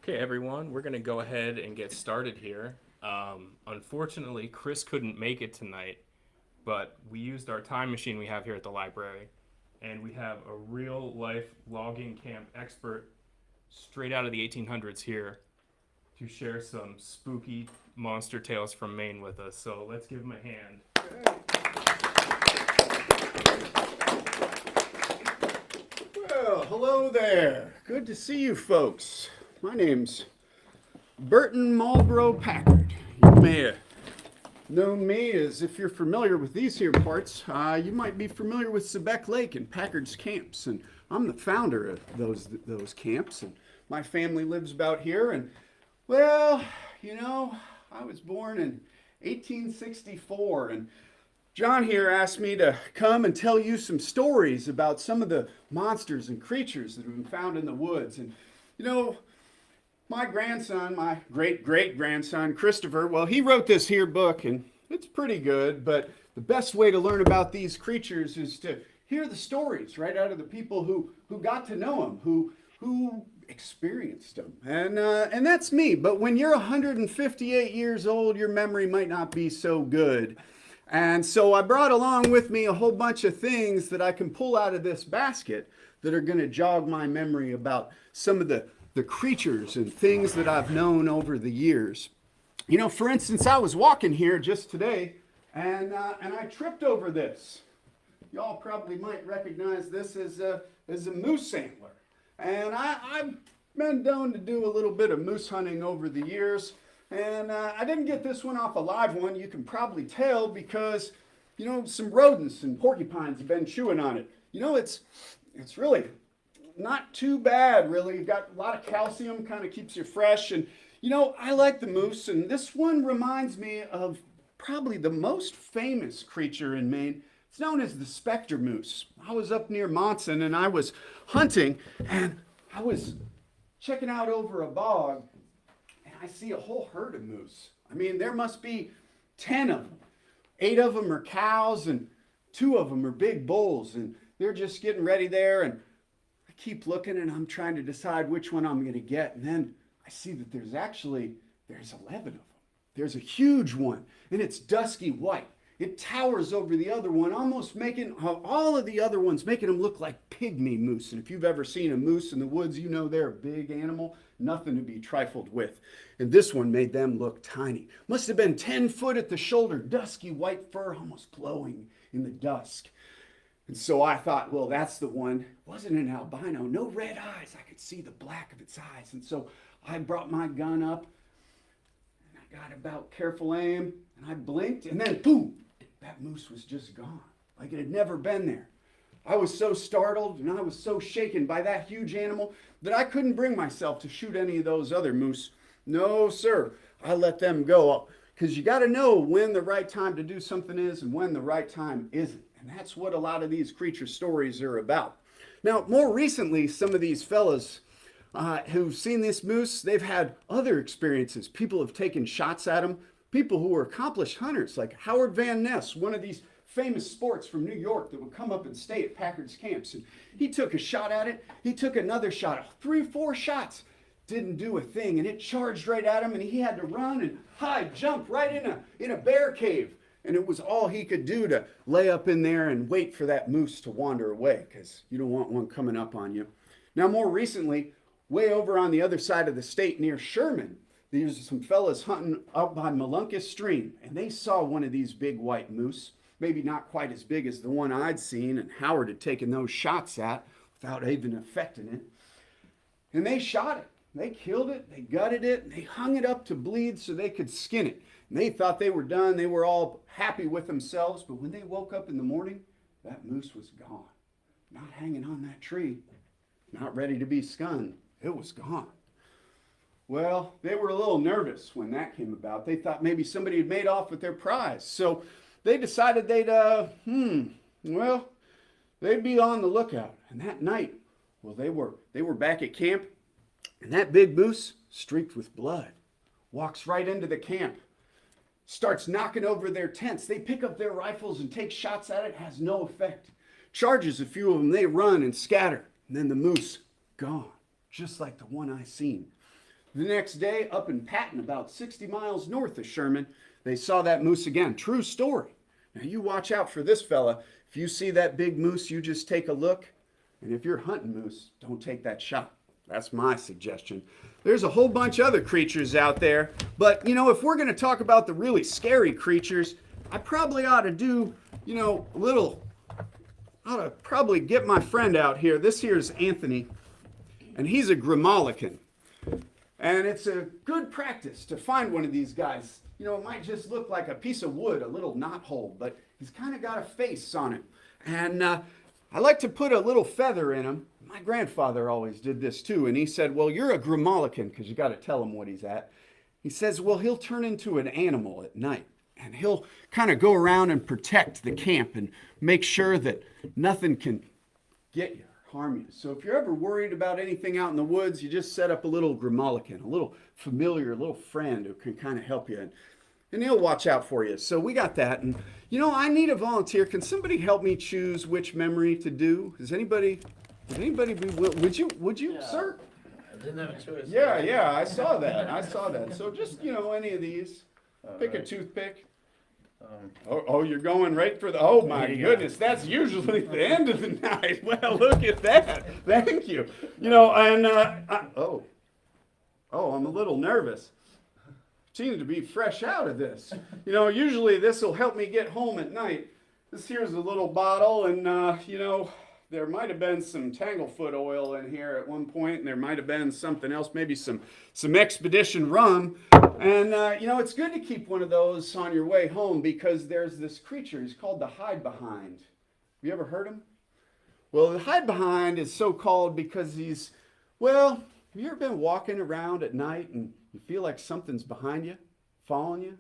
Okay, everyone, we're going to go ahead and get started here. Unfortunately, Chris couldn't make it tonight, but we used our time machine we have here at the library, and we have a real life logging camp expert straight out of the 1800s here to share some spooky monster tales from Maine with us. So let's give him a hand. Well, hello there. Good to see you folks. My name's Burton Marlborough Packard. You may have known me as, if you're familiar with these here parts, you might be familiar with Sebec Lake and Packard's Camps. And I'm the founder of those camps. And my family lives about here. And, well, I was born in 1864. And John here asked me to come and tell you some stories about some of the monsters and creatures that have been found in the woods. And, my grandson, my great-great-grandson, Christopher, well, he wrote this here book, and it's pretty good, but the best way to learn about these creatures is to hear the stories right out of the people who got to know them, who experienced them. And that's me. But when you're 158 years old, your memory might not be so good. And so I brought along with me a whole bunch of things that I can pull out of this basket that are going to jog my memory about some of the creatures and things that I've known over the years. For instance, I was walking here just today and I tripped over this. Y'all probably might recognize this as a moose antler. And I've been known to do a little bit of moose hunting over the years. And I didn't get this one off a live one. You can probably tell because, some rodents and porcupines have been chewing on it. It's really not too bad, really. You've got a lot of calcium, kind of keeps you fresh. And, I like the moose. And this one reminds me of probably the most famous creature in Maine. It's known as the specter moose. I was up near Monson and I was hunting and I was checking out over a bog. I see a whole herd of moose. I mean, there must be 10 of them. 8 of them are cows and 2 of them are big bulls. And they're just getting ready there. And I keep looking and I'm trying to decide which one I'm going to get. And then I see that there's 11 of them. There's a huge one and it's dusky white. It towers over the other one, almost making all of the other ones, making them look like pygmy moose. And if you've ever seen a moose in the woods, they're a big animal, nothing to be trifled with. And this one made them look tiny. Must have been 10 foot at the shoulder, dusky white fur, almost glowing in the dusk. And so I thought, well, that's the one. It wasn't an albino, no red eyes. I could see the black of its eyes. And so I brought my gun up and I got about careful aim and I blinked and then boom, that moose was just gone. Like it had never been there. I was so startled and I was so shaken by that huge animal that I couldn't bring myself to shoot any of those other moose. No, sir. I let them go because you got to know when the right time to do something is and when the right time isn't. And that's what a lot of these creature stories are about. Now, more recently, some of these fellas who've seen this moose, they've had other experiences. People have taken shots at them. People who were accomplished hunters, like Howard Van Ness, one of these famous sports from New York that would come up and stay at Packard's Camps. And he took a shot at it. He took another shot, 3, 4 shots. Didn't do a thing. And it charged right at him and he had to run and hide, jump right in a bear cave. And it was all he could do to lay up in there and wait for that moose to wander away because you don't want one coming up on you. Now, more recently, way over on the other side of the state near Sherman, there's some fellas hunting up by Malunkus Stream, and they saw one of these big white moose, maybe not quite as big as the one I'd seen and Howard had taken those shots at without even affecting it. And they shot it. They killed it, they gutted it, and they hung it up to bleed so they could skin it. And they thought they were done. They were all happy with themselves. But when they woke up in the morning, that moose was gone. Not hanging on that tree, not ready to be skinned. It was gone. Well, they were a little nervous when that came about. They thought maybe somebody had made off with their prize. So they decided they'd be on the lookout. And that night, well, they were back at camp, and that big moose, streaked with blood, walks right into the camp, starts knocking over their tents. They pick up their rifles and take shots at it. Has no effect. Charges a few of them. They run and scatter. And then the moose, gone, just like the one I seen. The next day, up in Patton, about 60 miles north of Sherman, they saw that moose again. True story. Now you watch out for this fella. If you see that big moose, you just take a look. And if you're hunting moose, don't take that shot. That's my suggestion. There's a whole bunch of other creatures out there. But, you know, if we're going to talk about the really scary creatures, I probably ought to do, you know, ought to probably get my friend out here. This here's Anthony, and he's a Grimolican. And it's a good practice to find one of these guys. You know, it might just look like a piece of wood, a little knot hole, but he's kind of got a face on it. And I like to put a little feather in him. My grandfather always did this too, and he said, well, you're a Grimolican, because you got to tell him what he's at. He says, well, he'll turn into an animal at night, and he'll kind of go around and protect the camp and make sure that nothing can get you, harm you. So if you're ever worried about anything out in the woods, you just set up a little Grimolican, a little familiar, a little friend who can kind of help you. And he'll watch out for you. So we got that. And, you know, I need a volunteer. Can somebody help me choose which memory to do? Would anybody be, would you, yeah. Sir? I didn't have a choice. Yeah, I saw that. So just, you know, any of these. Pick a toothpick. You're going right for the, oh my goodness, that's usually the end of the night. Well, look at that. Thank you. You know, and, I'm a little nervous. Seems to be fresh out of this. You know, usually this will help me get home at night. This here's a little bottle, and, you know, there might have been some Tanglefoot oil in here at one point, and there might have been something else, maybe some Expedition rum. And, you know, it's good to keep one of those on your way home because there's this creature. He's called the hide-behind. Have you ever heard him? Well, the hide-behind is so called because he's, well, have you ever been walking around at night and you feel like something's behind you, following you?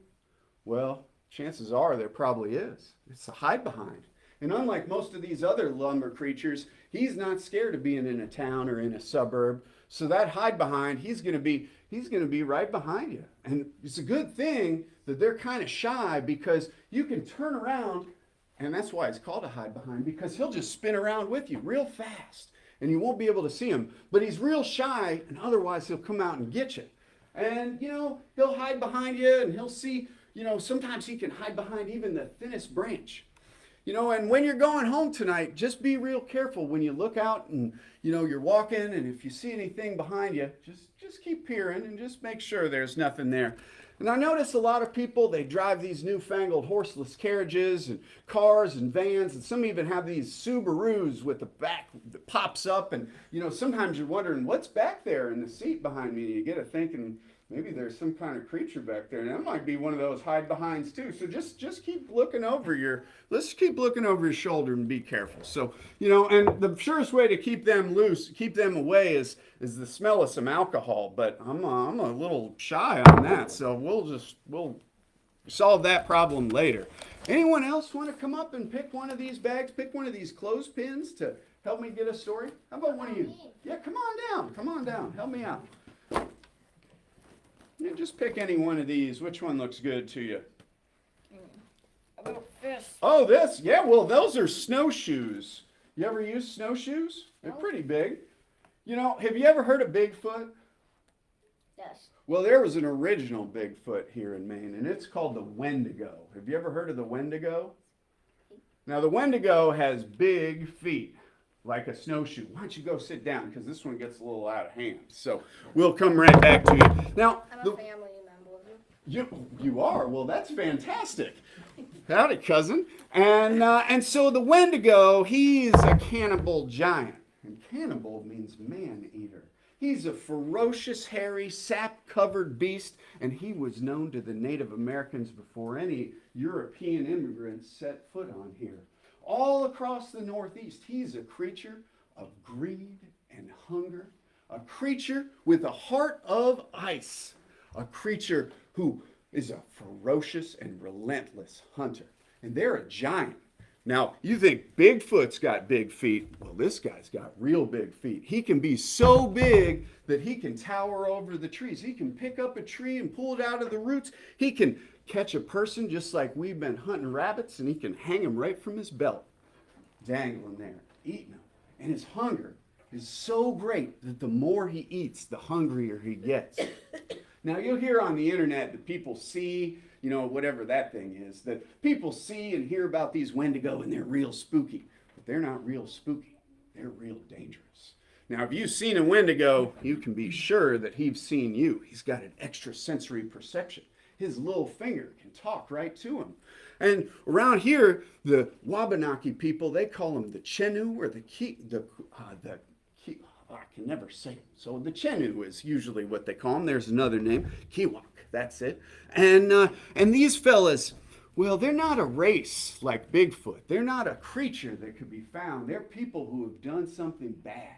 Well, chances are there probably is. It's a hide-behind. And unlike most of these other lumber creatures, he's not scared of being in a town or in a suburb. So that hide behind, he's going to be right behind you. And it's a good thing that they're kind of shy because you can turn around, and that's why it's called a hide behind, because he'll just spin around with you real fast and you won't be able to see him. But he's real shy, and otherwise he'll come out and get you. And, you know, he'll hide behind you, and he'll see, you know, sometimes he can hide behind even the thinnest branch. You know, and when you're going home tonight, just be real careful when you look out and, you know, you're walking, and if you see anything behind you, just keep peering and just make sure there's nothing there. And I notice a lot of people, they drive these newfangled horseless carriages and cars and vans, and some even have these Subarus with the back that pops up, and, you know, sometimes you're wondering, what's back there in the seat behind me? And you get to thinking, maybe there's some kind of creature back there. And that might be one of those hide behinds too. So just keep looking over your, let's keep looking over your shoulder and be careful. So, you know, and the surest way to keep them loose, keep them away is the smell of some alcohol. But I'm a little shy on that. So we'll solve that problem later. Anyone else want to come up and pick one of these bags, pick one of these clothespins to help me get a story? How about one of you? Yeah, come on down. Help me out. Yeah, just pick any one of these. Which one looks good to you? About this. Oh, this? Yeah, well, those are snowshoes. You ever use snowshoes? They're pretty big. You know, have you ever heard of Bigfoot? Yes. Well, there was an original Bigfoot here in Maine, and it's called the Wendigo. Have you ever heard of the Wendigo? Now, the Wendigo has big feet, like a snowshoe. Why don't you go sit down, because this one gets a little out of hand. So we'll come right back to you. Now, I'm a family member of you are? Well, that's fantastic. Howdy, cousin. And so the Wendigo, he's a cannibal giant. And cannibal means man-eater. He's a ferocious, hairy, sap-covered beast, and he was known to the Native Americans before any European immigrants set foot on here. All across the Northeast, he's a creature of greed and hunger, a creature with a heart of ice, a creature who is a ferocious and relentless hunter. And they're a giant. Now, you think Bigfoot's got big feet. Well, this guy's got real big feet. He can be so big that he can tower over the trees. He can pick up a tree and pull it out of the roots. He can catch a person just like we've been hunting rabbits, and he can hang them right from his belt, dangling there, eating them. And his hunger is so great that the more he eats, the hungrier he gets. Now you'll hear on the internet that people see, you know, whatever that thing is, that people see and hear about these Wendigo and they're real spooky. But they're not real spooky. They're real dangerous. Now, if you've seen a Wendigo, you can be sure that he's seen you. He's got an extrasensory perception. His little finger can talk right to him. And around here, the Wabanaki people, they call him the Chenu or I can never say it. So the Chenu is usually what they call him. There's another name, Kiwak. That's it. And these fellas, well, they're not a race like Bigfoot. They're not a creature that could be found. They're people who have done something bad.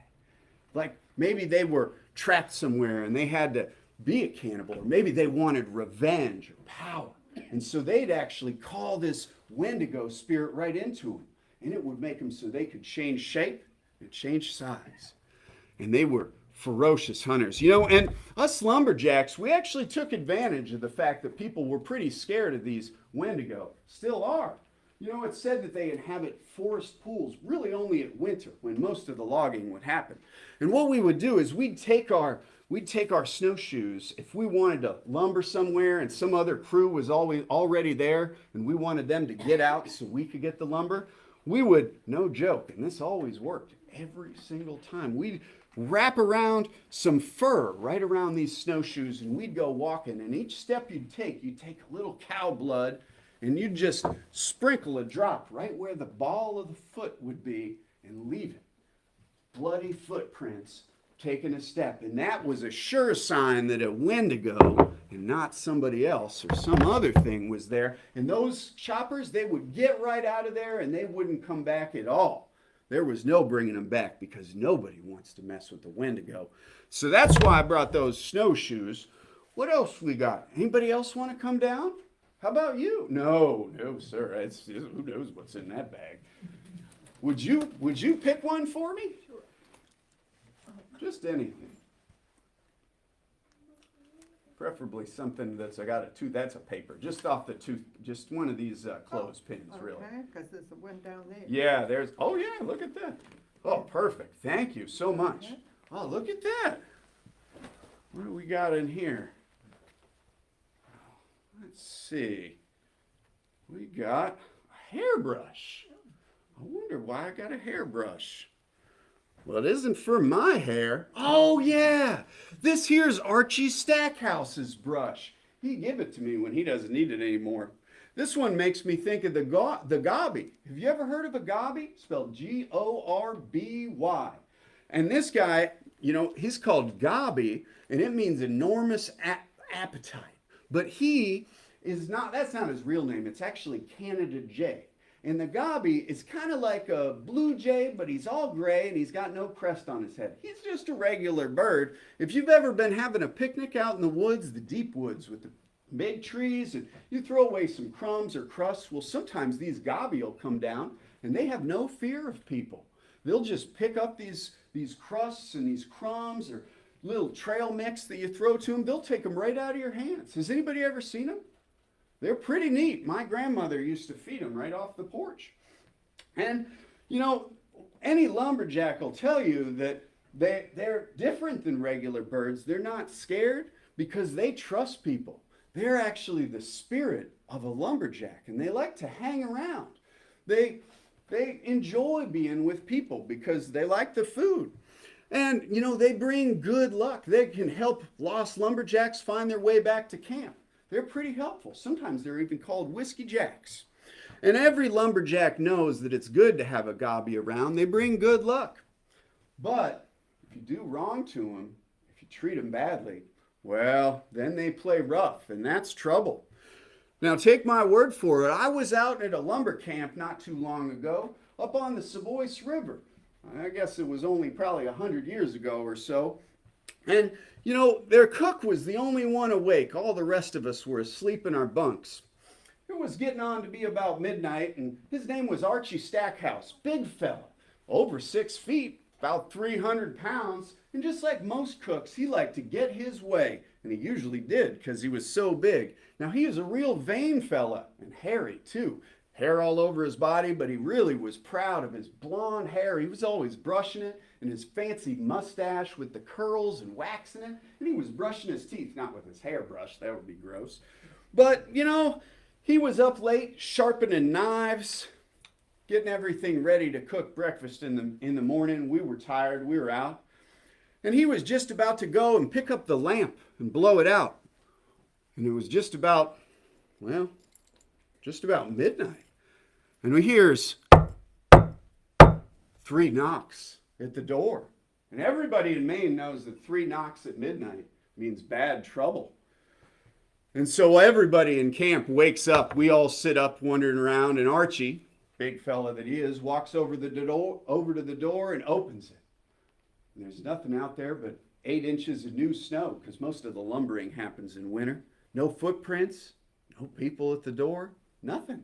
Like maybe they were trapped somewhere and they had to be a cannibal, or maybe they wanted revenge or power. And so they'd actually call this Wendigo spirit right into them. And it would make them so they could change shape and change size. And they were ferocious hunters. You know, and us lumberjacks, we actually took advantage of the fact that people were pretty scared of these Wendigo. Still are. You know, it's said that they inhabit forest pools really only at winter when most of the logging would happen. And what we would do is we'd take our snowshoes if we wanted to lumber somewhere and some other crew was already there and we wanted them to get out so we could get the lumber. We would, no joke, and this always worked every single time, we'd wrap around some fur right around these snowshoes and we'd go walking, and each step you'd take a little cow blood and you'd just sprinkle a drop right where the ball of the foot would be and leave it. Bloody footprints taking a step. And that was a sure sign that a Wendigo and not somebody else or some other thing was there. And those choppers, they would get right out of there and they wouldn't come back at all. There was no bringing them back because nobody wants to mess with the Wendigo. So that's why I brought those snowshoes. What else we got? Anybody else want to come down? How about you? No, sir. Who knows what's in that bag? Would you pick one for me? Sure. Just anything. Preferably something that's that's a paper. Just off the tooth, just one of these clothespins, really. Okay, because there's the one down there. Yeah, oh yeah, look at that. Oh, perfect. Thank you so much. Okay. Oh, look at that. What do we got in here? Let's see. We got a hairbrush. I wonder why I got a hairbrush. Well, it isn't for my hair. Oh, yeah. This here's Archie Stackhouse's brush. He gave it to me when he doesn't need it anymore. This one makes me think of the gobby. Have you ever heard of a gobby? Spelled G-O-R-B-Y. And this guy, you know, he's called Gobby, and it means enormous appetite. But he is not, that's not his real name. It's actually Canada Jay. And the Gobby is kind of like a blue jay, but he's all gray and he's got no crest on his head. He's just a regular bird. If you've ever been having a picnic out in the woods, the deep woods with the big trees, and you throw away some crumbs or crusts, well, sometimes these Gobby will come down and they have no fear of people. They'll just pick up these crusts and these crumbs or little trail mix that you throw to them. They'll take them right out of your hands. Has anybody ever seen them? They're pretty neat. My grandmother used to feed them right off the porch. And, you know, any lumberjack will tell you that they're different than regular birds. They're not scared because they trust people. They're actually the spirit of a lumberjack, and they like to hang around. They enjoy being with people because they like the food. And, you know, they bring good luck. They can help lost lumberjacks find their way back to camp. They're pretty helpful. Sometimes they're even called whiskey jacks. And every lumberjack knows that it's good to have a gobby around. They bring good luck. But if you do wrong to them, if you treat them badly, well, then they play rough, and that's trouble. Now, take my word for it. I was out at a lumber camp not too long ago up on the Savoy River. I guess it was only probably 100 years ago or so. And, you know, their cook was the only one awake. All the rest of us were asleep in our bunks. It was getting on to be about midnight, and his name was Archie Stackhouse. Big fella, over 6 feet, about 300 pounds. And just like most cooks, he liked to get his way. And he usually did because he was so big. Now, he was a real vain fella, and hairy too. Hair all over his body, but he really was proud of his blonde hair. He was always brushing it. And and his fancy mustache with the curls and waxing it. And he was brushing his teeth, not with his hairbrush, that would be gross. But, you know, he was up late sharpening knives, getting everything ready to cook breakfast in the morning. We were tired, we were out. And he was just about to go and pick up the lamp and blow it out. And it was just about midnight. And we hears 3 knocks at the door. And everybody in Maine knows that 3 knocks at midnight means bad trouble. And so everybody in camp wakes up. We all sit up wandering around, and Archie, big fella that he is, walks over to the door and opens it. And there's nothing out there but 8 inches of new snow, because most of the lumbering happens in winter. No footprints, no people at the door, nothing.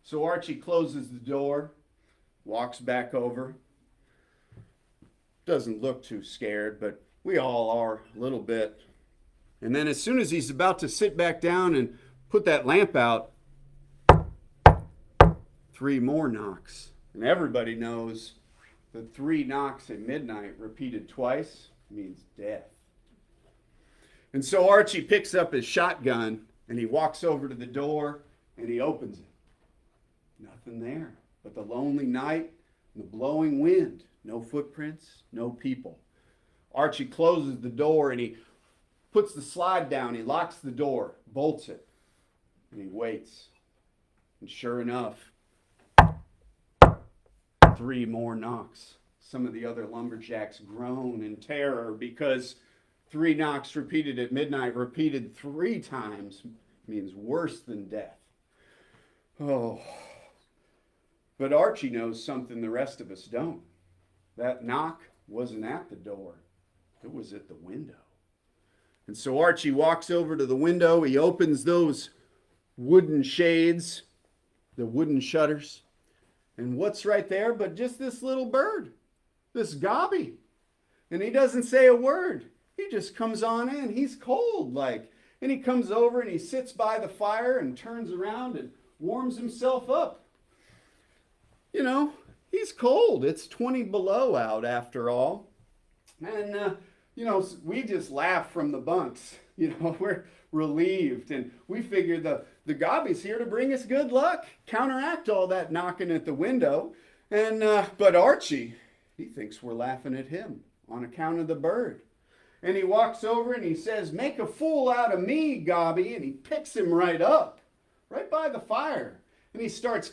So Archie closes the door, walks back over. Doesn't look too scared, but we all are a little bit. And then as soon as he's about to sit back down and put that lamp out, 3 more knocks. And everybody knows that 3 knocks at midnight repeated twice means death. And so Archie picks up his shotgun and he walks over to the door and he opens it. Nothing there but the lonely night and the blowing wind. No footprints, no people. Archie closes the door and he puts the slide down. He locks the door, bolts it, and he waits. And sure enough, 3 more knocks. Some of the other lumberjacks groan in terror because 3 knocks repeated at midnight, repeated 3 times, means worse than death. Oh. But Archie knows something the rest of us don't. That knock wasn't at the door. It was at the window. And so Archie walks over to the window. He opens those wooden shades, the wooden shutters. And what's right there but just this little bird, this gobby. And he doesn't say a word. He just comes on in. He's cold like. And he comes over and he sits by the fire and turns around and warms himself up. You know, he's cold. It's 20 below out after all. And, we just laugh from the bunks. We're relieved. And we figure the gobby's here to bring us good luck, counteract all that knocking at the window. And but Archie, he thinks we're laughing at him on account of the bird. And he walks over and he says, "Make a fool out of me, Gobby." And he picks him right up, right by the fire. And he starts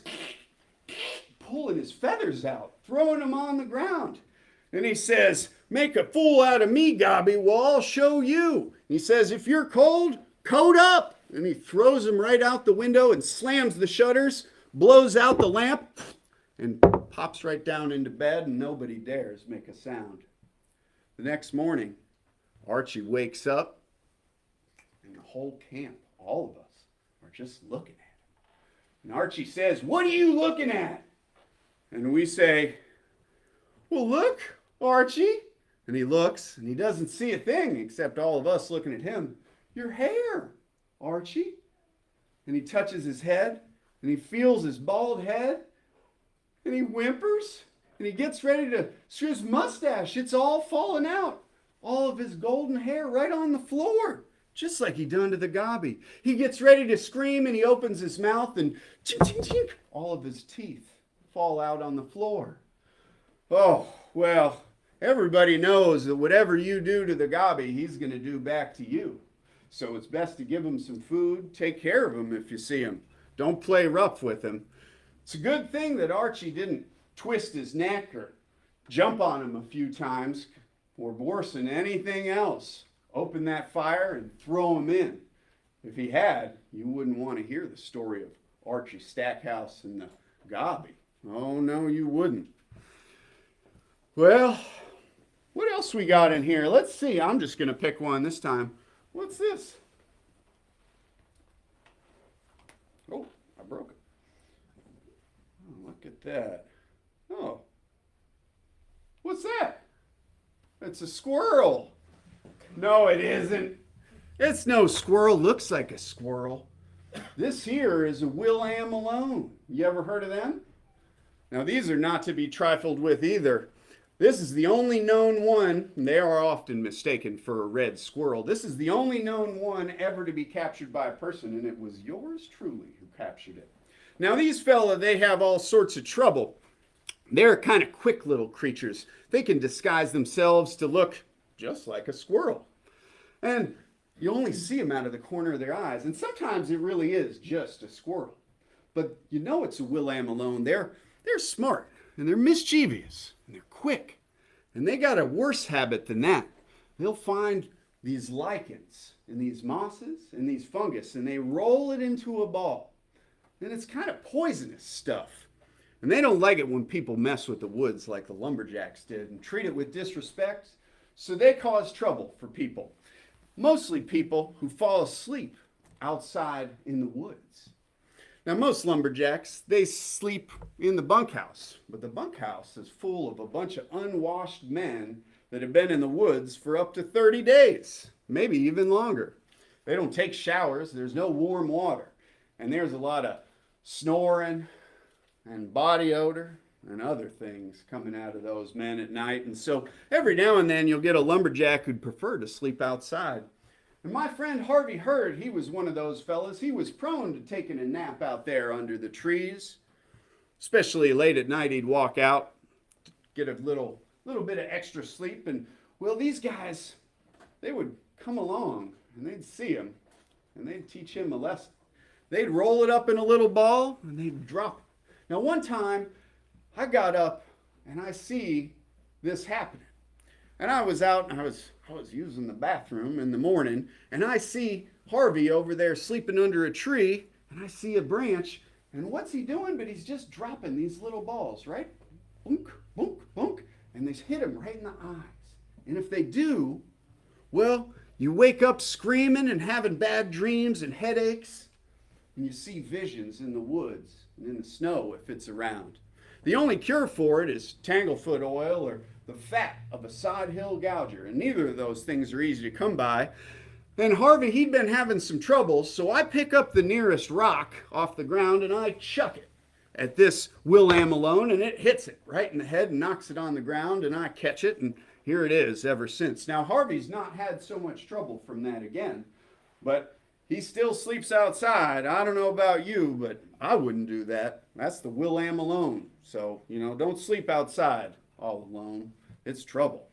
pulling his feathers out, throwing them on the ground. And he says, "Make a fool out of me, Gobby. Well, I'll show you." He says, "If you're cold, coat up." And he throws him right out the window and slams the shutters, blows out the lamp, and pops right down into bed, and nobody dares make a sound. The next morning, Archie wakes up, and the whole camp, all of us, are just looking at him. And Archie says, "What are you looking at?" And we say, "Well, look, Archie." And he looks, and he doesn't see a thing except all of us looking at him. "Your hair, Archie." And he touches his head, and he feels his bald head, and he whimpers, and he gets ready to screw his mustache. It's all falling out. All of his golden hair right on the floor, just like he done to the gobby. He gets ready to scream, and he opens his mouth, and all of his teeth fall out on the floor. Oh, well, everybody knows that whatever you do to the gobby, he's going to do back to you. So it's best to give him some food. Take care of him if you see him. Don't play rough with him. It's a good thing that Archie didn't twist his neck or jump on him a few times, or worse than anything else, open that fire and throw him in. If he had, you wouldn't want to hear the story of Archie Stackhouse and the gobby. Oh, no, you wouldn't. Well, what else we got in here? Let's see. I'm just going to pick one this time. What's this? Oh, I broke it. Oh, look at that. Oh, what's that? It's a squirrel. No, it isn't. It's no squirrel. Looks like a squirrel. This here is a Will-Am Malone. You ever heard of them? Now, these are not to be trifled with either. This is the only known one, and they are often mistaken for a red squirrel. This is the only known one ever to be captured by a person, and it was yours truly who captured it. Now these fella, they have all sorts of trouble. They're kind of quick little creatures. They can disguise themselves to look just like a squirrel. And you only see them out of the corner of their eyes. And sometimes it really is just a squirrel. But you know it's a Willamette alone. They're smart, and they're mischievous, and they're quick. And they got a worse habit than that. They'll find these lichens and these mosses and these fungus, and they roll it into a ball. And it's kind of poisonous stuff. And they don't like it when people mess with the woods like the lumberjacks did and treat it with disrespect. So they cause trouble for people. Mostly people who fall asleep outside in the woods. Now most lumberjacks, they sleep in the bunkhouse, but the bunkhouse is full of a bunch of unwashed men that have been in the woods for up to 30 days, maybe even longer. They don't take showers, there's no warm water, and there's a lot of snoring and body odor and other things coming out of those men at night. And so every now and then you'll get a lumberjack who'd prefer to sleep outside. And my friend Harvey Hurd, he was one of those fellas. He was prone to taking a nap out there under the trees. Especially late at night, he'd walk out, get a little bit of extra sleep. And well, these guys, they would come along and they'd see him and they'd teach him a lesson. They'd roll it up in a little ball and they'd drop it. Now one time, I got up and I see this happening. And I was out and I was using the bathroom in the morning, and I see Harvey over there sleeping under a tree, and I see a branch, and what's he doing? But he's just dropping these little balls, right? Boonk, boonk, boonk, and they hit him right in the eyes. And if they do, well, you wake up screaming and having bad dreams and headaches, and you see visions in the woods and in the snow if it's around. The only cure for it is tanglefoot oil or the fat of a sodhill gouger, and neither of those things are easy to come by. And Harvey, he'd been having some troubles, so I pick up the nearest rock off the ground and I chuck it at this Willamette Malone, and it hits it right in the head and knocks it on the ground, and I catch it, and here it is ever since. Now Harvey's not had so much trouble from that again, but he still sleeps outside. I don't know about you, but I wouldn't do that. That's the Willamette Malone. So, don't sleep outside all alone. It's trouble.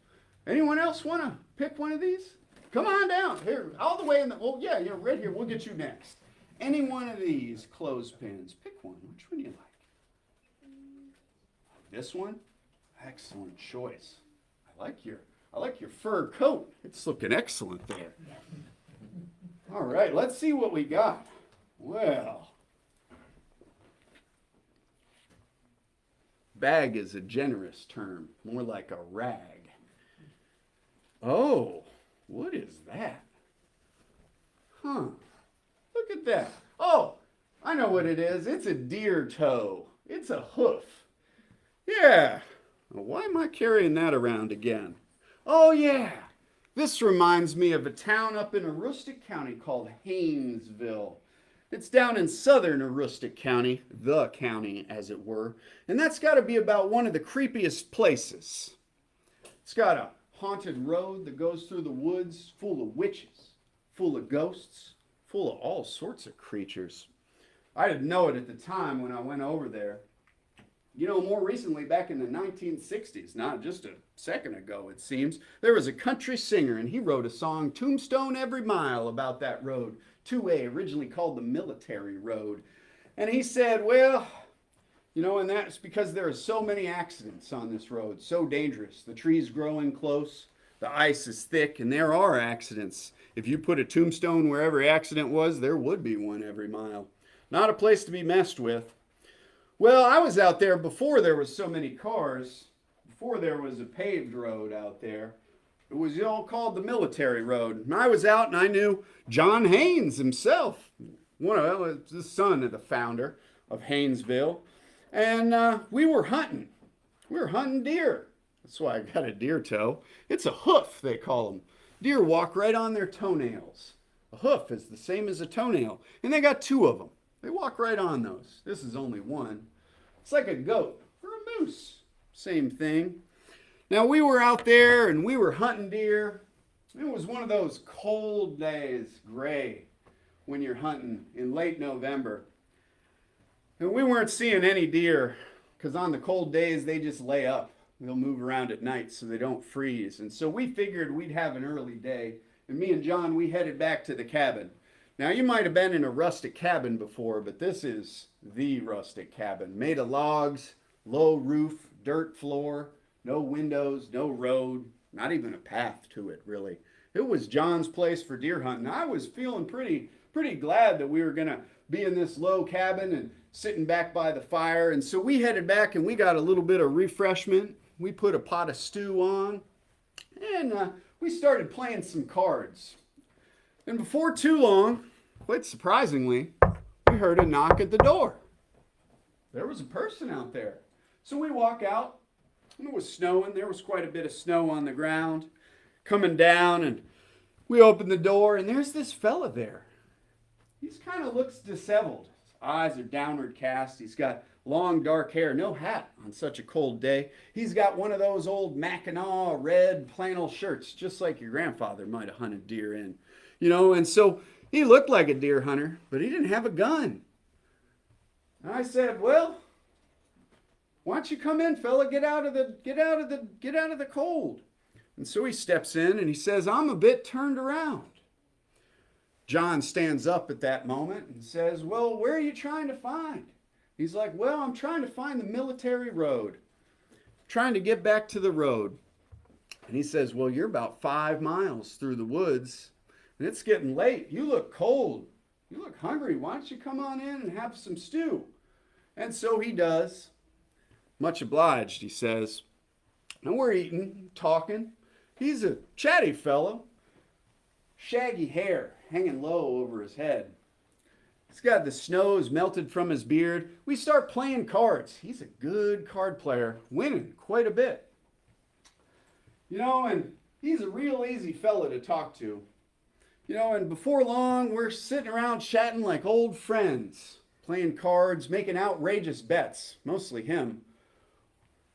Anyone else want to pick one of these? Come on down here, all the way in the, yeah, you're right here. We'll get you next. Any one of these clothespins. Pick one. Which one do you like? This one? Excellent choice. I like your fur coat. It's looking excellent there. All right, let's see what we got. Well, bag is a generous term, more like a rag. Oh, what is that? Huh, look at that. Oh, I know what it is. It's a deer toe. It's a hoof. Yeah, well, why am I carrying that around again? Oh, yeah. This reminds me of a town up in Aroostook County called Haynesville. It's down in southern Aroostook County, the county as it were, and that's got to be about one of the creepiest places. It's got a haunted road that goes through the woods full of witches, full of ghosts, full of all sorts of creatures. I didn't know it at the time when I went over there. More recently, back in the 1960s, not just a second ago, it seems, there was a country singer, and he wrote a song, Tombstone Every Mile, about that road, 2A, originally called the Military Road. And he said, well, and that's because there are so many accidents on this road, so dangerous. The trees growing close, the ice is thick, and there are accidents. If you put a tombstone where every accident was, there would be one every mile. Not a place to be messed with. Well, I was out there before there was so many cars, before there was a paved road out there. It was all called the Military Road. And I was out and I knew John Haynes himself, the son of the founder of Haynesville. And we were hunting. We were hunting deer. That's why I got a deer toe. It's a hoof, they call them. Deer walk right on their toenails. A hoof is the same as a toenail. And they got two of them. They walk right on those. This is only one. It's like a goat or a moose. Same thing. Now we were out there and we were hunting deer. It was one of those cold days, gray, when you're hunting in late November. And we weren't seeing any deer because on the cold days they just lay up. They'll move around at night so they don't freeze. And so we figured we'd have an early day. And me and John, we headed back to the cabin. Now you might have been in a rustic cabin before, but this is the rustic cabin. Made of logs, low roof, dirt floor, no windows, no road, not even a path to it really. It was John's place for deer hunting. I was feeling pretty glad that we were gonna be in this low cabin and sitting back by the fire. And so we headed back and we got a little bit of refreshment. We put a pot of stew on and we started playing some cards. And before too long, quite surprisingly, we heard a knock at the door. There was a person out there. So we walk out and it was snowing. There was quite a bit of snow on the ground coming down, and we opened the door and there's this fella there. He's kind of looks disheveled. His eyes are downward cast. He's got long dark hair, no hat on such a cold day. He's got one of those old Mackinaw red flannel shirts, just like your grandfather might have hunted deer in. And so he looked like a deer hunter, but he didn't have a gun. And I said, well, why don't you come in, fella? Get out of the cold. And so he steps in and he says, I'm a bit turned around. John stands up at that moment and says, well, where are you trying to find? He's like, well, I'm trying to find the military road. Trying to get back to the road. And he says, well, you're about 5 miles through the woods and it's getting late. You look cold. You look hungry. Why don't you come on in and have some stew? And so he does. Much obliged, he says. And we're eating, talking. He's a chatty fellow. Shaggy hair hanging low over his head. He's got the snows melted from his beard. We start playing cards. He's a good card player, winning quite a bit. And he's a real easy fella to talk to. And before long, we're sitting around chatting like old friends, playing cards, making outrageous bets, mostly him.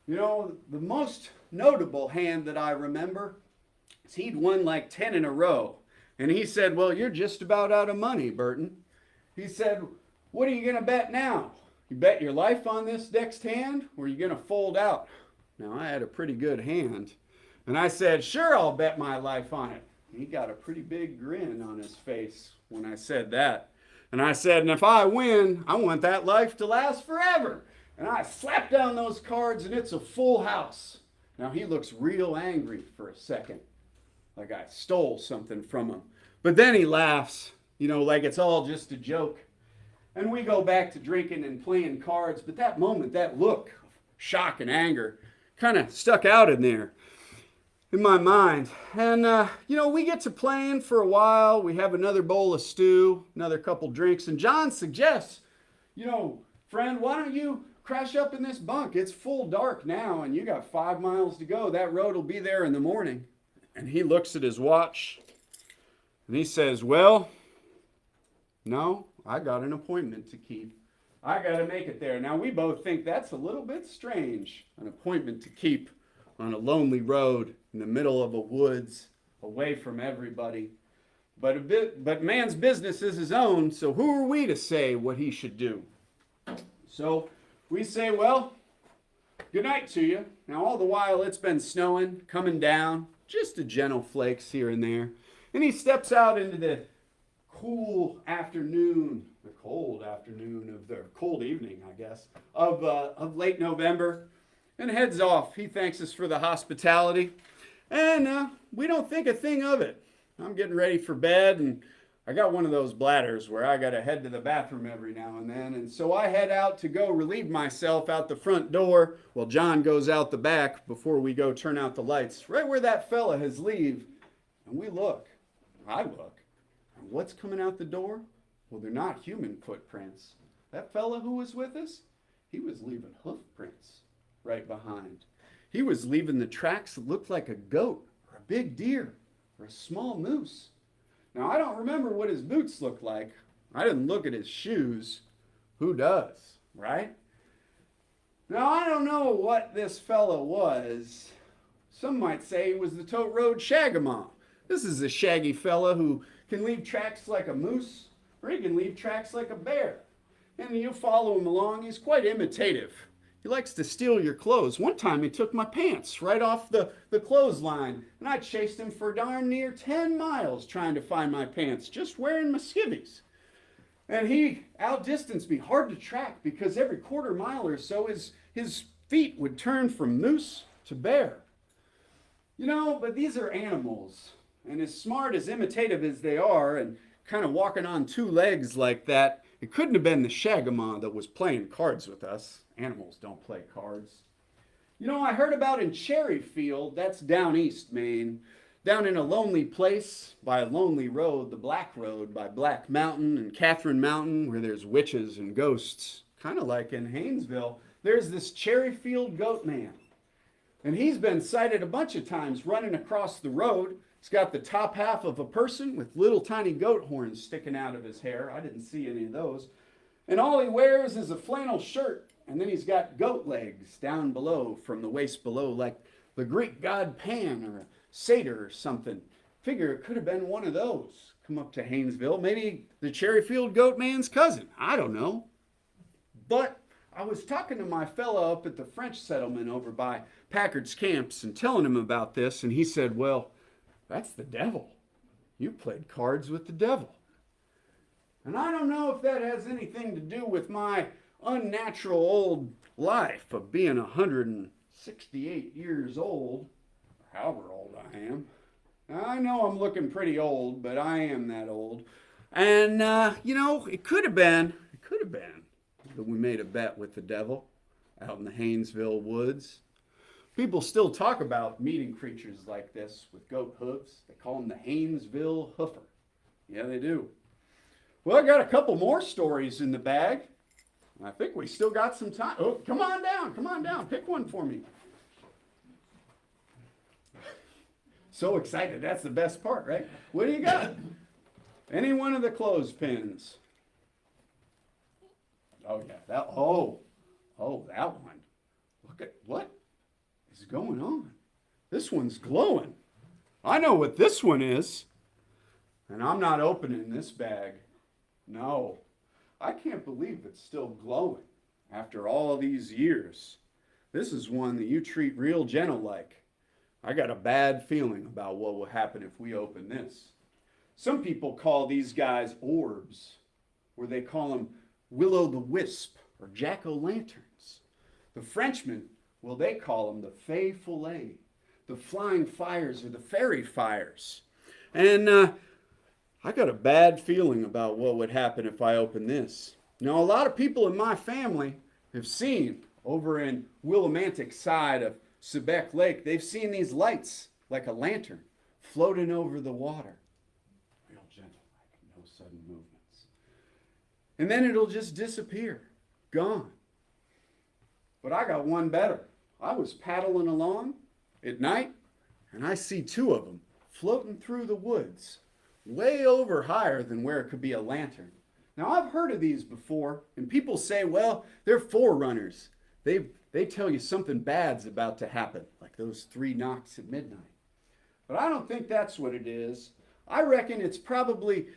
The most notable hand that I remember is he'd won like 10 in a row. And he said, well, you're just about out of money, Burton. He said, what are you going to bet now? You bet your life on this next hand, or are you going to fold out? Now, I had a pretty good hand. And I said, sure, I'll bet my life on it. He got a pretty big grin on his face when I said that. And I said, and if I win, I want that life to last forever. And I slapped down those cards and it's a full house. Now he looks real angry for a second, like I stole something from him. But then he laughs, like it's all just a joke. And we go back to drinking and playing cards. But that moment, that look of shock and anger kind of stuck out in there in my mind. And, we get to playing for a while. We have another bowl of stew, another couple drinks. And John suggests, friend, why don't you crash up in this bunk? It's full dark now and you got 5 miles to go. That road will be there in the morning. And he looks at his watch and he says, well, no, I got an appointment to keep. I got to make it there. Now we both think that's a little bit strange, an appointment to keep on a lonely road in the middle of a woods, away from everybody. But man's business is his own, so who are we to say what he should do? So we say, well, good night to you. Now all the while it's been snowing, coming down, just a gentle flakes here and there. And he steps out into the cold evening, I guess, of late November, and heads off. He thanks us for the hospitality, and we don't think a thing of it. I'm getting ready for bed, and I got one of those bladders where I got to head to the bathroom every now and then, and so I head out to go relieve myself out the front door while John goes out the back before we go turn out the lights, right where that fella has leave, and we look. I look. And what's coming out the door? Well, they're not human footprints. That fella who was with us, he was leaving hoof prints right behind. He was leaving the tracks that looked like a goat or a big deer or a small moose. Now, I don't remember what his boots looked like. I didn't look at his shoes. Who does, right? Now, I don't know what this fella was. Some might say he was the Tote Road Shagamaw. This is a shaggy fella who can leave tracks like a moose, or he can leave tracks like a bear. And you follow him along, he's quite imitative. He likes to steal your clothes. One time he took my pants right off the clothesline, and I chased him for darn near 10 miles trying to find my pants, just wearing my skivvies. And he outdistanced me, hard to track, because every quarter mile or so his feet would turn from moose to bear. You know, but these are animals, and as smart, as imitative as they are, and kind of walking on two legs like that, it couldn't have been the Shagamaw that was playing cards with us. Animals don't play cards. You know, I heard about in Cherryfield, that's down east, Maine, down in a lonely place by a lonely road, the Black Road by Black Mountain and Catherine Mountain, where there's witches and ghosts, kind of like in Haynesville, there's this Cherryfield goat man. And he's been sighted a bunch of times running across the road. He's got the top half of a person with little tiny goat horns sticking out of his hair. I didn't see any of those. And all he wears is a flannel shirt. And then he's got goat legs down below, from the waist below, like the Greek god Pan or a satyr or something. Figure it could have been one of those. Come up to Haynesville. Maybe the Cherryfield goat man's cousin. I don't know. But I was talking to my fellow up at the French settlement over by Packard's camps and telling him about this, and he said, well, that's the devil. You played cards with the devil. And I don't know if that has anything to do with my unnatural old life of being 168 years old, however old I am. Now, I know I'm looking pretty old, but I am that old. And, you know, it could have been that we made a bet with the devil out in the Haynesville woods. People still talk about meeting creatures like this with goat hooves. They call them the Haynesville hoofer. Yeah, they do. Well, I got a couple more stories in the bag. I think we still got some time. Oh, come on down. Pick one for me. So excited. That's the best part, right? What do you got? Any one of the clothespins. Oh, yeah. That one. Look at what is going on. This one's glowing. I know what this one is. And I'm not opening this bag. No. I can't believe it's still glowing after all these years. This is one that you treat real gentle like. I got a bad feeling about what will happen if we open this. Some people call these guys orbs, or they call them will-o'-the-wisp or jack-o'-lanterns. The Frenchmen, well, they call them the fée follet, the flying fires or the fairy fires. And I got a bad feeling about what would happen if I open this. Now, a lot of people in my family have seen over in Willimantic side of Sebec Lake, they've seen these lights like a lantern floating over the water. Real gentle, like no sudden movements. And then it'll just disappear, gone. But I got one better. I was paddling along at night, and I see two of them floating through the woods, way over higher than where it could be a lantern. Now, I've heard of these before, and people say, well, they're forerunners. They tell you something bad's about to happen, like those 3 knocks at midnight. But I don't think that's what it is. I reckon it's probably,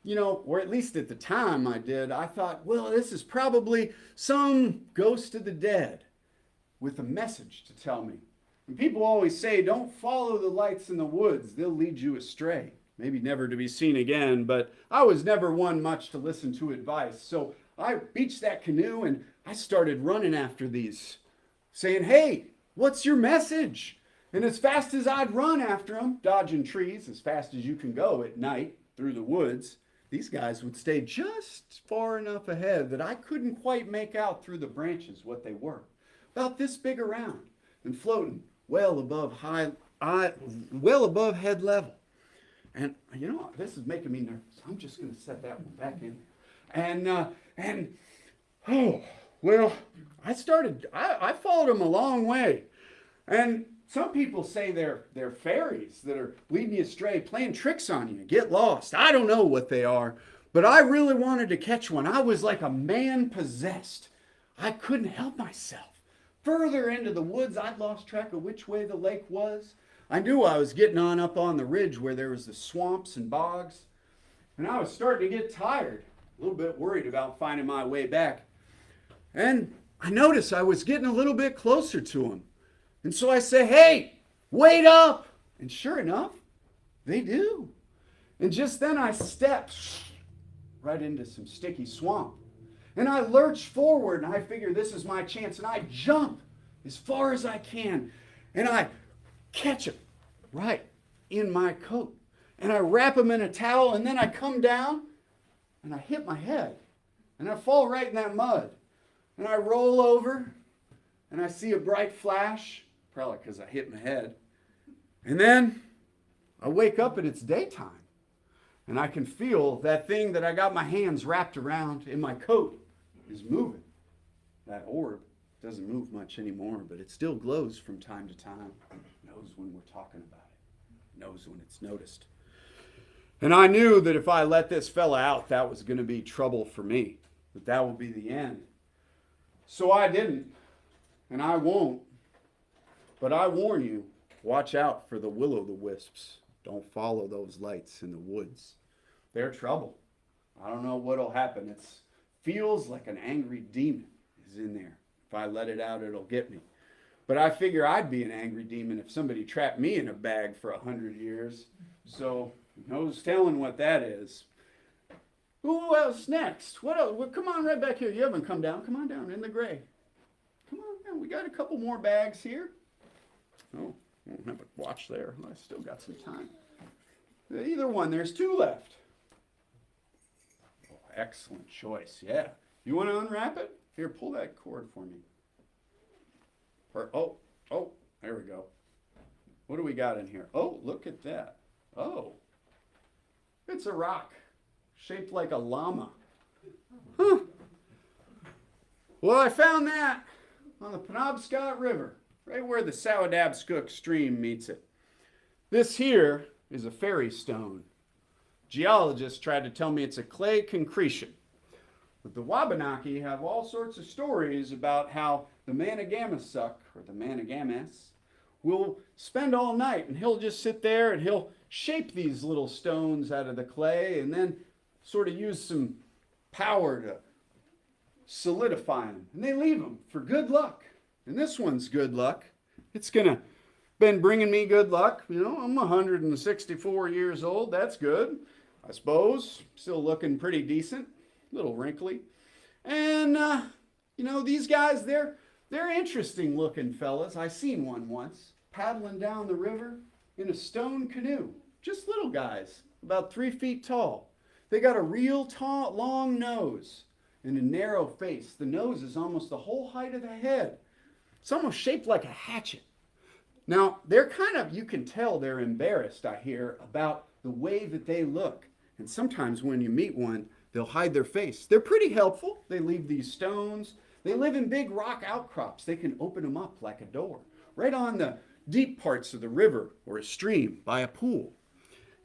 you know, or at least at the time I did, I thought, well, this is probably some ghost of the dead with a message to tell me. And people always say, don't follow the lights in the woods. They'll lead you astray. Maybe never to be seen again, but I was never one much to listen to advice. So I beached that canoe and I started running after these, saying, hey, what's your message? And as fast as I'd run after them, dodging trees as fast as you can go at night through the woods, these guys would stay just far enough ahead that I couldn't quite make out through the branches what they were. About this big around and floating well above head level. And, you know, this is making me nervous. I'm just going to set that one back in. I followed them a long way. And some people say they're fairies that are leading you astray, playing tricks on you, get lost. I don't know what they are, but I really wanted to catch one. I was like a man possessed. I couldn't help myself. further into the woods. I'd lost track of which way the lake was. I knew I was getting on up on the ridge where there was the swamps and bogs. And I was starting to get tired, a little bit worried about finding my way back. And I noticed I was getting a little bit closer to him. And so I say, hey, wait up. And sure enough, they do. And just then I stepped right into some sticky swamp. And I lurch forward, and I figure this is my chance. And I jump as far as I can. And I catch him right in my coat. And I wrap him in a towel, and then I come down, and I hit my head. And I fall right in that mud. And I roll over, and I see a bright flash, probably because I hit my head. And then I wake up, and it's daytime. And I can feel that thing that I got my hands wrapped around in my coat is moving. That orb doesn't move much anymore, but it still glows from time to time. It knows when we're talking about it. It knows when it's noticed. And I knew that if I let this fella out, that was going to be trouble for me. That would be the end. So I didn't, and I won't. But I warn you, watch out for the will-o'-the-wisps. Don't follow those lights in the woods. They're trouble. I don't know what'll happen. It feels like an angry demon is in there. If I let it out, it'll get me. But I figure I'd be an angry demon if somebody trapped me in a bag for 100 years. So no's telling what that is. Who else next? What else? Well, come on right back here. You haven't come down. Come on down in the gray. Come on down. We got a couple more bags here. Oh, I won't have a watch there. I still got some time. Either one. There's two left. Oh, excellent choice. Yeah. You want to unwrap it? Here, pull that cord for me. Oh, there we go. What do we got in here? Oh, look at that. Oh, it's a rock shaped like a llama. Huh. Well, I found that on the Penobscot River, right where the Sawadabscook stream meets it. This here is a fairy stone. Geologists tried to tell me it's a clay concretion. But the Wabanaki have all sorts of stories about how the Managamasuk, or the Managamas, will spend all night, and he'll just sit there and he'll shape these little stones out of the clay and then sort of use some power to solidify them. And they leave them for good luck. And this one's good luck. It's been bringing me good luck. You know, I'm 164 years old. That's good, I suppose. Still looking pretty decent. A little wrinkly. And, these guys, they're interesting looking fellas. I seen one once paddling down the river in a stone canoe. Just little guys, about 3 feet tall. They got a real tall, long nose and a narrow face. The nose is almost the whole height of the head. It's almost shaped like a hatchet. Now, they're you can tell they're embarrassed, I hear, about the way that they look. And sometimes when you meet one, they'll hide their face. They're pretty helpful. They leave these stones. They live in big rock outcrops. They can open them up like a door, right on the deep parts of the river or a stream by a pool.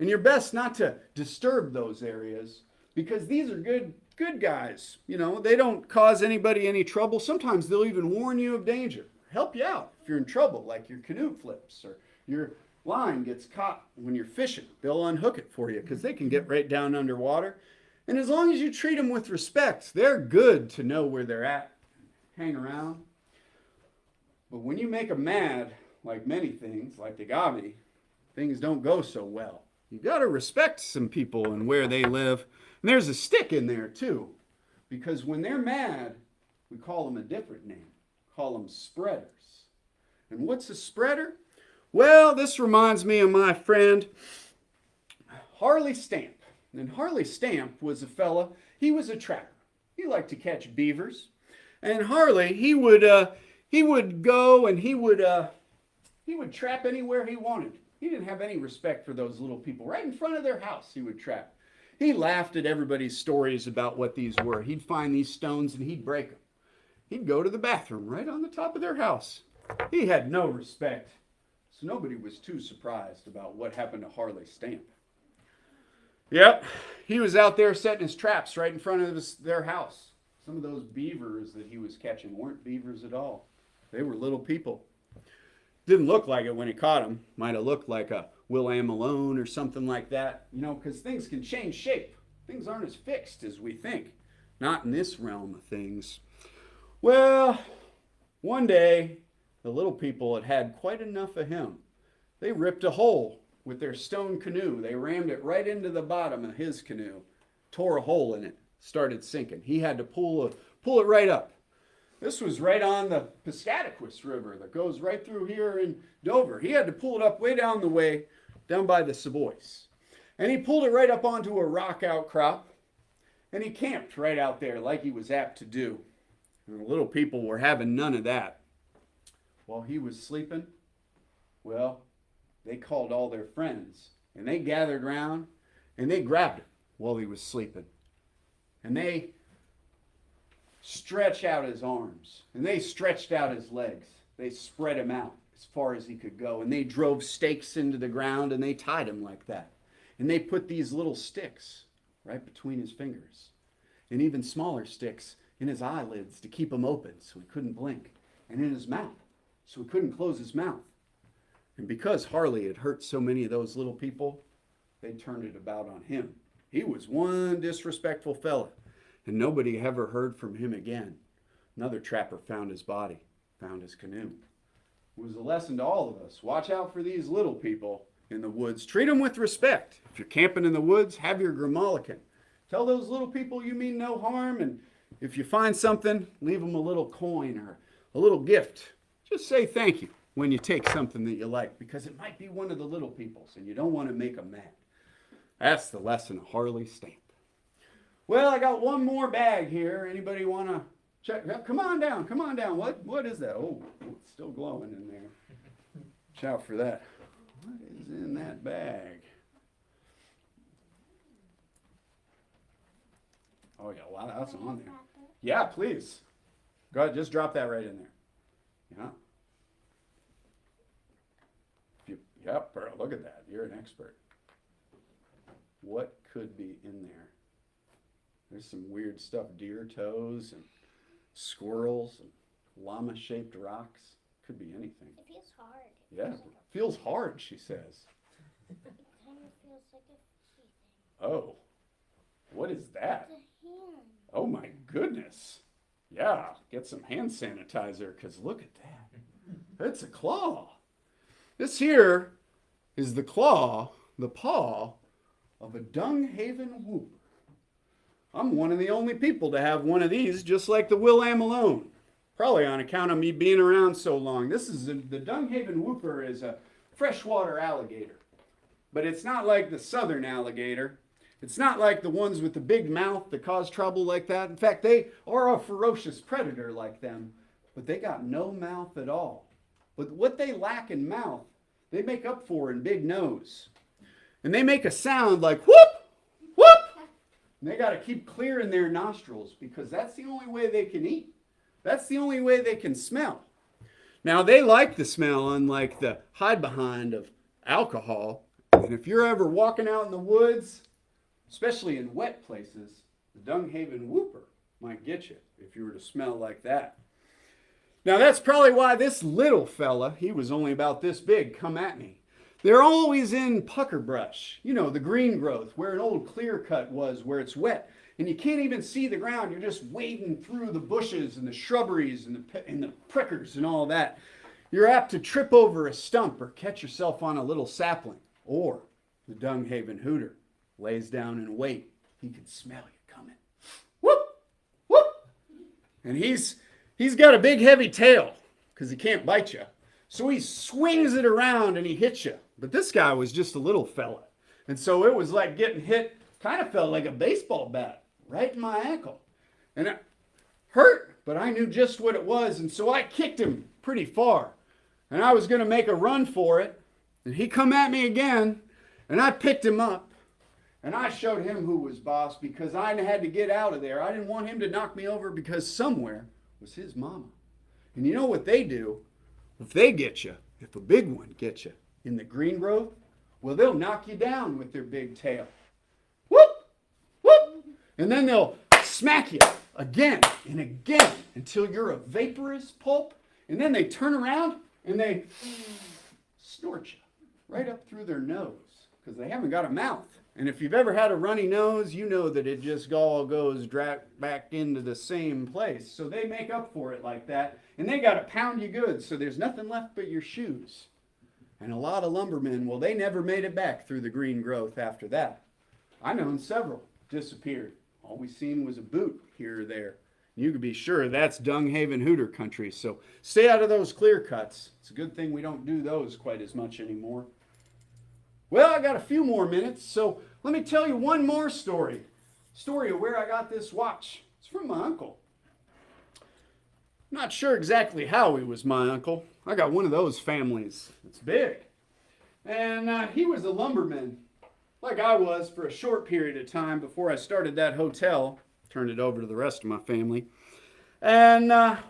And you're best not to disturb those areas because these are good guys. You know, they don't cause anybody any trouble. Sometimes they'll even warn you of danger, help you out if you're in trouble, like your canoe flips or your line gets caught when you're fishing. They'll unhook it for you because they can get right down underwater. And as long as you treat them with respect, they're good to know where they're at. Hang around. But when you make them mad, like many things, like the Gavi, things don't go so well. You got to respect some people and where they live. And there's a stick in there too. Because when they're mad, we call them a different name. Call them spreaders. And what's a spreader? Well, this reminds me of my friend Harley Stamp. And Harley Stamp was a fella, he was a trapper. He liked to catch beavers. And Harley, he would go and he would trap anywhere he wanted. He didn't have any respect for those little people. Right in front of their house, he would trap. He laughed at everybody's stories about what these were. He'd find these stones and he'd break them. He'd go to the bathroom right on the top of their house. He had no respect. So nobody was too surprised about what happened to Harley Stamp. Yep, he was out there setting his traps right in front of their house. Some of those beavers that he was catching weren't beavers at all. They were little people. Didn't look like it when he caught them. Might have looked like a Will Malone or something like that, because things can change shape. Things aren't as fixed as we think. Not in this realm of things. Well, one day, the little people had had quite enough of him. They ripped a hole with their stone canoe. They rammed it right into the bottom of his canoe, tore a hole in it, started sinking. He had to pull it right up. This was right on the Piscataquis River that goes right through here in Dover. He had to pull it up way down the way, down by the Savoys. And he pulled it right up onto a rock outcrop, and he camped right out there like he was apt to do. And the little people were having none of that. While he was sleeping, well, they called all their friends, and they gathered round, and they grabbed him while he was sleeping. And they stretched out his arms, and they stretched out his legs. They spread him out as far as he could go, and they drove stakes into the ground, and they tied him like that. And they put these little sticks right between his fingers, and even smaller sticks in his eyelids to keep him open so he couldn't blink, and in his mouth so he couldn't close his mouth. And because Harley had hurt so many of those little people, they turned it about on him. He was one disrespectful fella, and nobody ever heard from him again. Another trapper found his body, found his canoe. It was a lesson to all of us. Watch out for these little people in the woods. Treat them with respect. If you're camping in the woods, have your grimalican. Tell those little people you mean no harm, and if you find something, leave them a little coin or a little gift. Just say thank you when you take something that you like, because it might be one of the little people's, and you don't want to make them mad. That's the lesson of Harley Stamp. Well, I got one more bag here. Anybody want to check? Come on down. Come on down. What is that? Oh, it's still glowing in there. Watch out for that. What is in that bag? Oh, yeah, a lot of that's on there. Yeah, please. Go ahead, just drop that right in there. Yeah. Yep, Pearl, look at that. You're an expert. What could be in there? There's some weird stuff. Deer toes and squirrels and llama-shaped rocks. Could be anything. It feels hard. Yeah, it feels hard, she says. It kind of feels like a fishy thing. Oh, what is that? It's a hand. Oh my goodness. Yeah, get some hand sanitizer, because look at that. It's a claw. This here is the claw, the paw of a Dunghaven whooper. I'm one of the only people to have one of these, just like the Will Malone. Probably on account of me being around so long. This is the Dunghaven whooper is a freshwater alligator. But it's not like the southern alligator. It's not like the ones with the big mouth that cause trouble like that. In fact, they are a ferocious predator like them, but they got no mouth at all. But what they lack in mouth, they make up for in big nose. And they make a sound like whoop, whoop. And they got to keep clearing their nostrils because that's the only way they can eat. That's the only way they can smell. Now, they like the smell, unlike the hide behind of alcohol. And if you're ever walking out in the woods, especially in wet places, the Dunghaven whooper might get you if you were to smell like that. Now, that's probably why this little fella, he was only about this big, come at me. They're always in pucker brush, the green growth, where an old clear cut was, where it's wet. And you can't even see the ground. You're just wading through the bushes and the shrubberies and the prickers and all that. You're apt to trip over a stump or catch yourself on a little sapling. Or the Dunghaven hooter lays down and wait. He can smell you coming. Whoop! Whoop! And he's got a big heavy tail because he can't bite you. So he swings it around and he hits you. But this guy was just a little fella. And so it was like getting hit, kind of felt like a baseball bat right in my ankle. And it hurt, but I knew just what it was. And so I kicked him pretty far. And I was going to make a run for it. And he come at me again. And I picked him up. And I showed him who was boss because I had to get out of there. I didn't want him to knock me over because somewhere was his mama. And you know what they do? If they get you, if a big one gets you in the green growth, well, they'll knock you down with their big tail. Whoop! Whoop! And then they'll smack you again and again until you're a vaporous pulp and then they turn around and they snort you right up through their nose because they haven't got a mouth. And if you've ever had a runny nose, you know that it just all goes back into the same place. So they make up for it like that, and they got to pound you good so there's nothing left but your shoes. And a lot of lumbermen, well, they never made it back through the green growth after that. I known several disappeared. All we seen was a boot here or there. You can be sure that's Dunghaven Hooter country, so stay out of those clear cuts. It's a good thing we don't do those quite as much anymore. Well, I got a few more minutes, so let me tell you one more story. Story of where I got this watch. It's from my uncle. Not sure exactly how he was my uncle. I got one of those families. It's big. And he was a lumberman, like I was for a short period of time before I started that hotel. Turned it over to the rest of my family. And that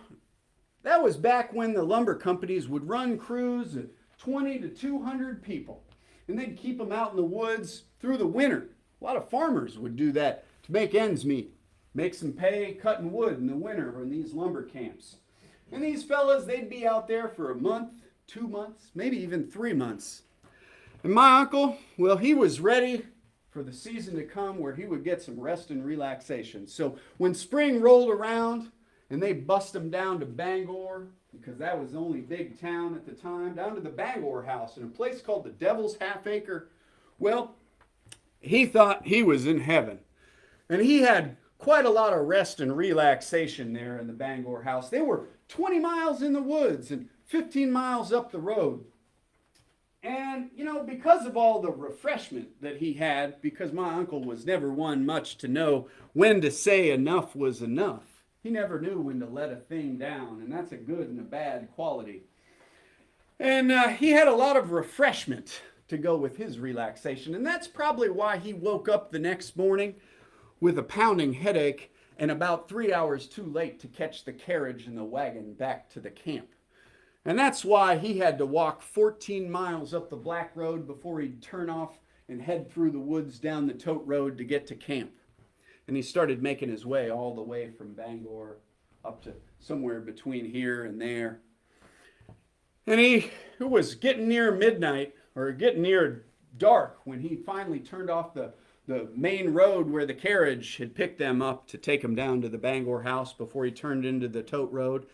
was back when the lumber companies would run crews of 20 to 200 people. And they'd keep them out in the woods through the winter. A lot of farmers would do that to make ends meet. Make some pay cutting wood in the winter in these lumber camps. And these fellas, they'd be out there for a month, 2 months, maybe even 3 months. And my uncle, well, he was ready for the season to come where he would get some rest and relaxation. So when spring rolled around and they bust him down to Bangor, because that was the only big town at the time, down to the Bangor house in a place called the Devil's Half Acre, well, he thought he was in heaven. And he had quite a lot of rest and relaxation there in the Bangor house. They were 20 miles in the woods and 15 miles up the road. And, you know, because of all the refreshment that he had, because my uncle was never one much to know when to say enough was enough. He never knew when to let a thing down, and that's a good and a bad quality. And he had a lot of refreshment to go with his relaxation, and that's probably why he woke up the next morning with a pounding headache and about 3 hours too late to catch the carriage and the wagon back to the camp. And that's why he had to walk 14 miles up the Black Road before he'd turn off and head through the woods down the Tote Road to get to camp. And he started making his way all the way from Bangor up to somewhere between here and there. And it was getting near midnight, or getting near dark, when he finally turned off the main road where the carriage had picked them up to take them down to the Bangor house before he turned into the Tote Road.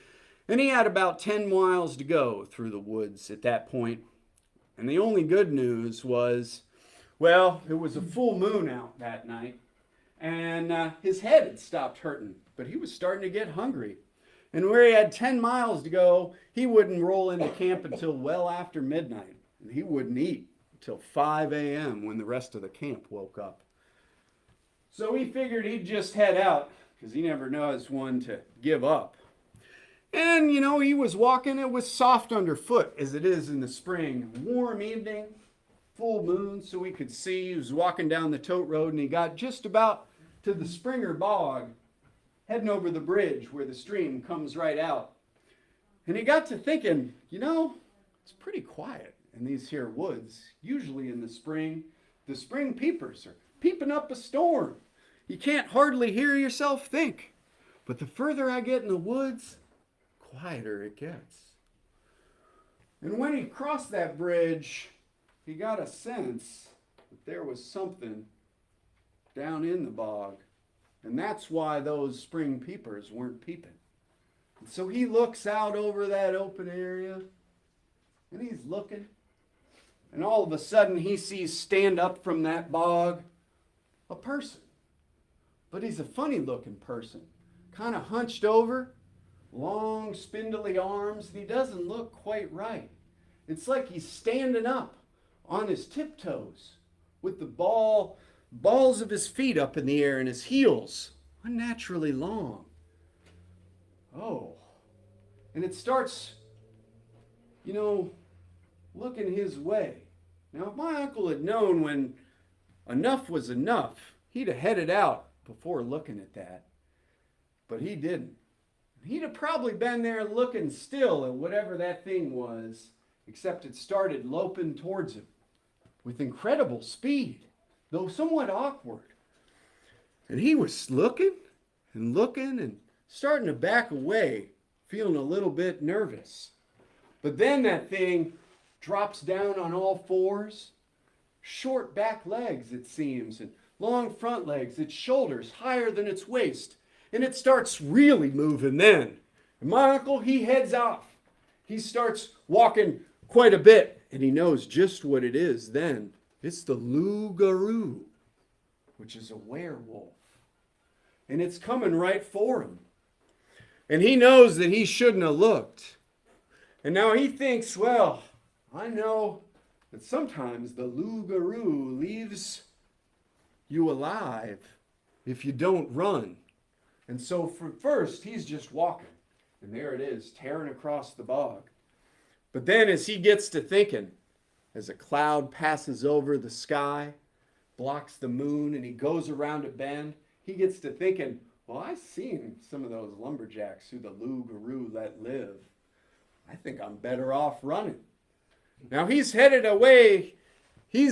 And he had about 10 miles to go through the woods at that point. And the only good news was, well, it was a full moon out that night. And his head had stopped hurting, but he was starting to get hungry. And where he had 10 miles to go, he wouldn't roll into camp until well after midnight. And he wouldn't eat until 5 a.m. when the rest of the camp woke up. So he figured he'd just head out, because he never knows one to give up. And, you know, he was walking. It was soft underfoot, as it is in the spring. Warm evening, full moon, so he could see. He was walking down the Tote Road, and he got just about to the Springer Bog, heading over the bridge where the stream comes right out. And he got to thinking, you know, it's pretty quiet in these here woods. Usually in the spring peepers are peeping up a storm. You can't hardly hear yourself think. But the further I get in the woods, quieter it gets. And when he crossed that bridge, he got a sense that there was something down in the bog. And that's why those spring peepers weren't peeping. And so he looks out over that open area, and he's looking. And all of a sudden he sees stand up from that bog a person. But he's a funny looking person, kind of hunched over, long spindly arms, and he doesn't look quite right. It's like he's standing up on his tiptoes with the balls of his feet up in the air and his heels unnaturally long. Oh, and it starts, you know, looking his way. Now, if my uncle had known when enough was enough, he'd have headed out before looking at that. But he didn't. He'd have probably been there looking still at whatever that thing was, except it started loping towards him with incredible speed, though somewhat awkward. And he was looking and starting to back away feeling a little bit nervous. But then that thing drops down on all fours, short back legs, it seems, and long front legs, its shoulders higher than its waist. And it starts really moving then. And my uncle, he heads off. He starts walking quite a bit, and he knows just what it is then. It's the loup-garou, which is a werewolf. And it's coming right for him. And he knows that he shouldn't have looked. And now he thinks, well, I know that sometimes the loup-garou leaves you alive if you don't run. And so first, he's just walking. And there it is, tearing across the bog. But then as he gets to thinking, as a cloud passes over the sky, blocks the moon, and he goes around a bend, he gets to thinking, well, I've seen some of those lumberjacks who the loup-garou let live. I think I'm better off running. Now he's headed away. He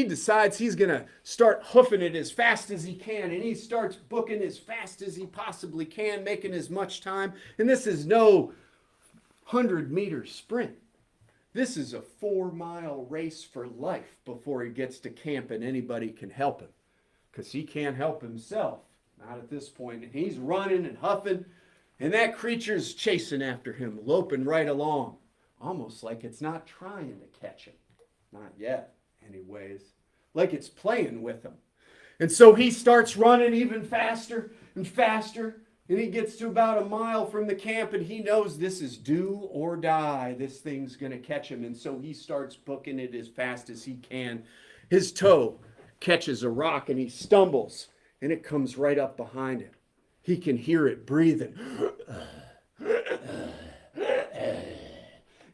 decides he's going to start hoofing it as fast as he can, and he starts booking as fast as he possibly can, making as much time. And this is no 100-meter sprint. This is a 4-mile race for life before he gets to camp and anybody can help him, because he can't help himself, not at this point. And he's running and huffing, and that creature's chasing after him, loping right along, almost like it's not trying to catch him. Not yet. Anyways, like it's playing with him. And so he starts running even faster and faster, and he gets to about a mile from the camp, and he knows this is do or die. This thing's going to catch him, and so he starts booking it as fast as he can. His toe catches a rock, and he stumbles, and it comes right up behind him. He can hear it breathing.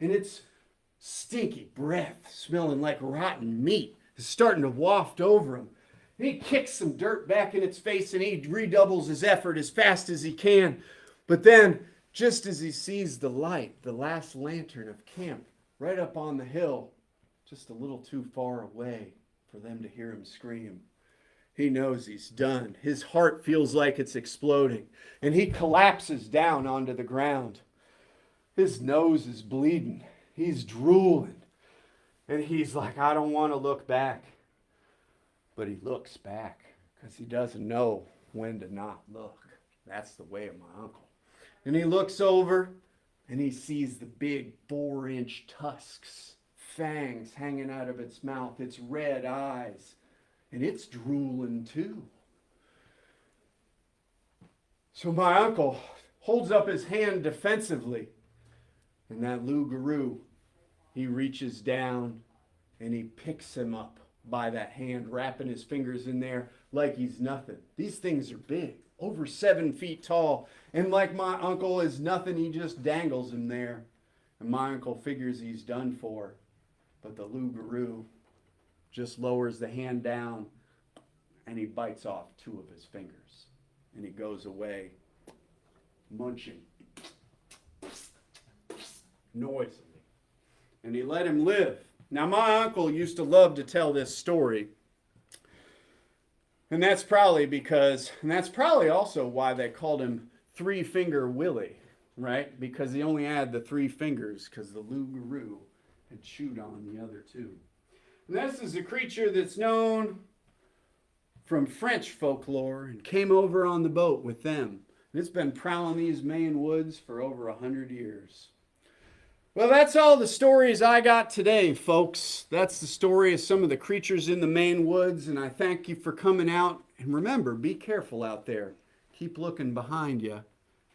And it's stinky breath, smelling like rotten meat, is starting to waft over him. And he kicks some dirt back in its face, and he redoubles his effort as fast as he can. But then, just as he sees the light, the last lantern of camp, right up on the hill, just a little too far away for them to hear him scream, he knows he's done. His heart feels like it's exploding, and he collapses down onto the ground. His nose is bleeding. He's drooling. And he's like, I don't want to look back. But he looks back because he doesn't know when to not look. That's the way of my uncle. And he looks over and he sees the big 4-inch tusks, fangs hanging out of its mouth, its red eyes. And it's drooling too. So my uncle holds up his hand defensively. And that loup-garou, he reaches down and he picks him up by that hand, wrapping his fingers in there like he's nothing. These things are big, over 7 feet tall. And like my uncle is nothing, he just dangles him there. And my uncle figures he's done for. But the loup-garou just lowers the hand down and he bites off 2 of his fingers. And he goes away, munching noisily. And he let him live. Now, my uncle used to love to tell this story. And that's probably also why they called him Three-Finger Willie, right? Because he only had the 3 fingers, because the loup-garou had chewed on the other 2. And this is a creature that's known from French folklore and came over on the boat with them. And it's been prowling these Maine woods for over 100 years. Well, that's all the stories I got today, folks. That's the story of some of the creatures in the Maine woods, and I thank you for coming out. And remember, be careful out there. Keep looking behind you.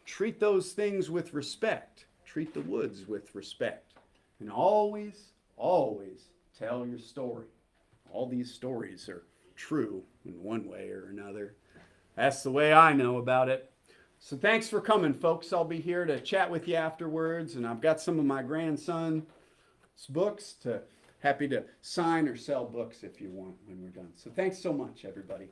Treat those things with respect. Treat the woods with respect. And always, always tell your story. All these stories are true in one way or another. That's the way I know about it. So thanks for coming, folks. I'll be here to chat with you afterwards, and I've got some of my grandson's books. Happy to sign or sell books if you want when we're done. So thanks so much, everybody.